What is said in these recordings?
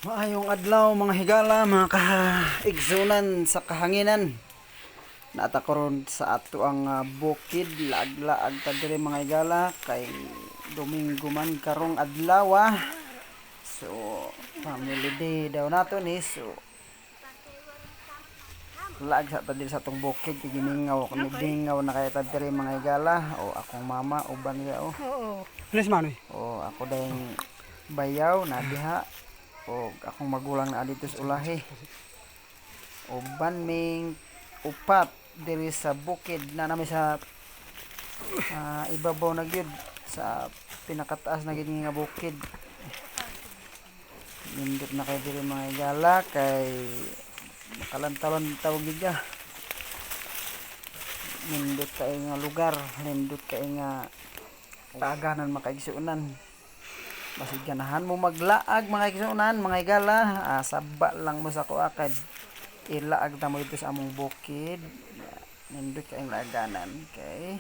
Maayong adlaw mga higala, mga kaigsunan sa kahanginan. Naata karon sa ato ang bukid, laag-laag ta diri mga higala kay Domingo man karong adlaw. So family day daw nato ni, so laag sa ta diri sa atong bukid, giningaw kami dingaw na kay ta diri mga higala. O akong mama uban niya Alis man eh. o ako dayong bayaw na diha o akong magulang na dito sa ulahi. Uban ming upat diri sa bukid na nami sa ibabaw na gyud sa pinakataas na gyud nga bukid. Nindot na kay diri mga higala kay makalantawan tawag gyud ka. Nindot kay nga lugar, nindot kay nga taganan makaigsunan. Basig ganahan mo maglaag mga igsunan, mga higala, saba lang mo sa kuakad. Ilaag ta mo dito sa among bukid. Nindot kay laaganan kay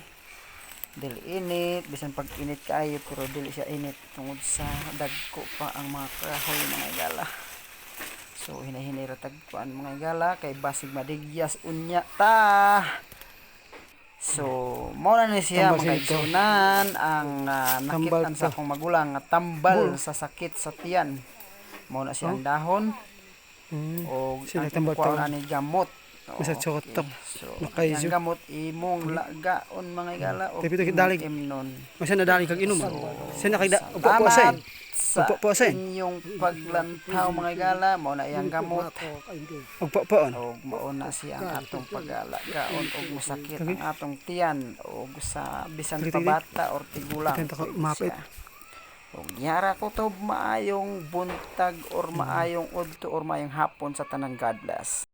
dili init, bisan pag init kaayo pero dili siya init tungod sa dagko pa ang mga kahoy mga higala. So hinahinay ra tagkuan mga higala kay basig madigyas unya ta. So mao na ni siya mga igsunan ang nakitan sa akong magulang nga tambal sa sakit sa tiyan. Mao na siya ang dahon o Sila ang tambal kuha taon. ani gamot. Sa chotok. So Nakaiso. ang gamot imong lagaon mga higala o Tapi dalig. imnon. Masa na dali kag inom. Sa na kay upo po Salamat sa. sa Upo po sa. inyong paglantaw mga higala, mao na iyang gamot. Ugpo poon. O mauna siya ang atong pag-alagaon og masakit ang atong tiyan o sa bisan pa bata or tigulang. Kanta ko mapit. Og yara ko to maayong buntag or maayong udto or maayong hapon sa tanang God bless.